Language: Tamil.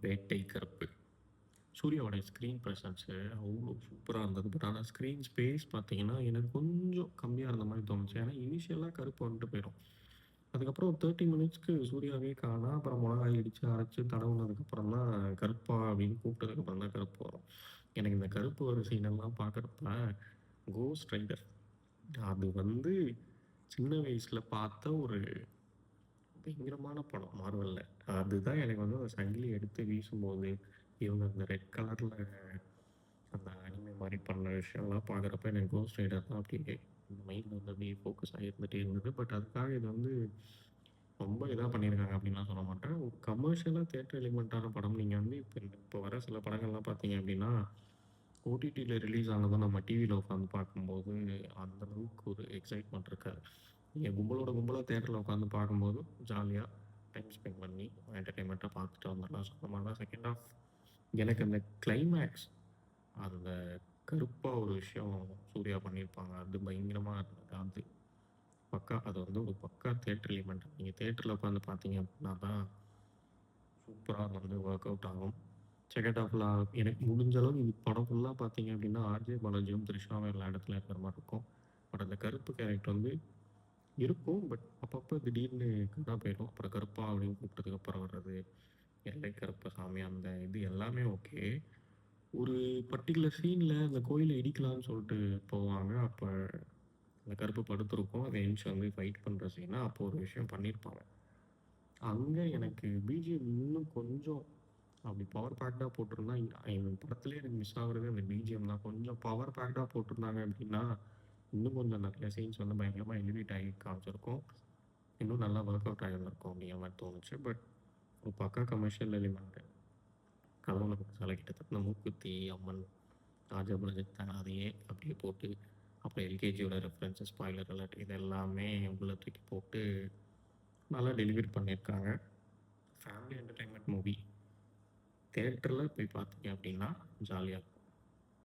வேட்டை கருப்பு. சூர்யாவோட ஸ்க்ரீன் ப்ரெசன்ஸு அவ்வளோ சூப்பரா இருந்தது. பட் ஆனா ஸ்க்ரீன் ஸ்பேஸ் பார்த்தீங்கன்னா, எனக்கு கொஞ்சம் கம்மியா இருந்த மாரி தோணுச்சு. ஏன்னா இனிஷியலா கருப்பு வந்துட்டு போயிரும். அதுக்கப்புறம் ஒரு 30 மினிட்ஸ்க்கு சூர்யாவே காணோம். அப்புறம் மொளகாய் இடிச்சு, அரைச்சு தடவுனதுக்கப்புறம் தான் கருப்பா அப்படின்னு கூப்பிட்டதுக்கப்புறம் தான் கருப்பு வரும். எனக்கு இந்த கருப்பு வர சீனெல்லாம் பார்க்குறப்ப, கோஸ்ட் ரைடர் அது வந்து சின்ன வயசுல பார்த்த ஒரு பயங்கரமான படம் மார்வெல்ல. அதுதான் எனக்கு வந்து அந்த சங்கிலி எடுத்து வீசும்போது, இவங்க அந்த ரெட் கலர்ல அந்த அனிமே மாரி பண்ண விஷயம்லாம் பார்க்குறப்ப எனக்கு கோஸ்ட் ரைடர் தான் அப்படியே மைண்ட்ல வந்து அப்படியே ஃபோக்கஸ் ஆகி இருந்துட்டே இருந்தது. பட் அதுக்காக இது வந்து ரொம்ப இதா பண்ணியிருக்காங்க அப்படின்லாம் சொல்ல மாட்டேன். ஒரு கமர்ஷியலா தியேட்டர் எலிமெண்ட்டான படம் நீங்க வந்து இப்ப வர சில படங்கள்லாம் பார்த்தீங்க அப்படின்னா, ஓடிடில ரிலீஸ் ஆனதும் நம்ம டிவில உட்காந்து பார்க்கும்போது, அந்த அளவுக்கு ஒரு எக்ஸைட்மென்ட் இருக்காது. நீங்க கும்பலோட கும்பலா தியேட்டர்ல உட்காந்து பார்க்கும்போது, ஜாலியா டைம் ஸ்பெண்ட் பண்ணி என்டர்டெயின்மெண்ட்டா பார்த்துட்டு வந்துடலாம். ஸோ அந்த மாரி தான் செகண்ட் ஹாஃப் எனக்கு அந்த கிளைமேக்ஸ் அந்த கருப்பா ஒரு விஷயம் சூர்யா பண்ணியிருப்பாங்க. அது பயங்கரமா இருந்தது. அது பக்கா அது வந்து ஒரு பக்கா தியேட்டர் எலிமெண்ட். நீங்க தியேட்டர்ல உட்காந்து பார்த்தீங்க அப்படின்னா தான் சூப்பரா வந்து ஒர்க் அவுட் ஆகும். செகண்ட் ஹாஃப்ல எனக்கு முடிஞ்ச அளவுக்கு இது படம் ஃபுல்லா பார்த்தீங்க அப்படின்னா, ஆர்ஜே பாலாஜியும், த்ரிஷாவும் எல்லா இடத்துலயும் இருக்கிற மாரி இருக்கும். பட் அந்த கருப்பு கேரக்டர் வந்து இருக்கும். பட் அப்பப்ப திடீர்னு காணா போயிரும். அப்புறம் கருப்பா அப்படின்னு கூப்பிட்டதுக்கு அப்புறம் வர்றது, எல்லை கருப்பசாமி அந்த இது எல்லாமே ஓகே. ஒரு பர்ட்டிகுலர் சீன்ல அந்த கோயில இடிக்கலான்னு சொல்லிட்டு போவாங்க. அப்ப அந்த கருப்பு படுத்திருக்கும். அத எந்திச்சு வந்து ஃபைட் பண்ற சீன் அப்போ ஒரு விஷயம் பண்ணியிருப்பாங்க. அங்க எனக்கு பிஜிஎம் இன்னும் கொஞ்சம் அப்படி பவர் பேக்டா போட்டிருந்தா, இந்த படத்திலேயே எனக்கு மிஸ் ஆகுறது அந்த பிஜிஎம் தான். கொஞ்சம் பவர் பேக்டா போட்டிருந்தாங்க அப்படின்னா, இன்னும் கொஞ்சம் நெறைய சீன்ஸ் வந்து பயங்கரமா எலிவேட் ஆகி காமிச்சிருக்கும். இன்னும் நல்லா ஒர்க் அவுட் ஆகியிருந்திருக்கும் அப்படிங்கிற மாரி தோணுச்சு. பட் ஒரு பக்கா கமர்ஷியல் எலிமெண்ட். கடவுள சிலை கிட்டத்தட்ட இந்த மூக்குத்தி, அம்மன், ராஜா ப்ராஜெக்ட் அதையே அப்படியே போட்டு, அப்புறம் எல்கேஜியோட ரெஃபரன்ஸஸ், ஸ்பாய்லர் அலர்ட் இது எல்லாமே உள்ள தூக்கி போட்டு நல்லா டெலிவரி பண்ணியிருக்காங்க. Family entertainment movie. தியேட்டர்ல போய் பார்த்தீங்க அப்படின்னா, ஜாலியா இருக்கும்.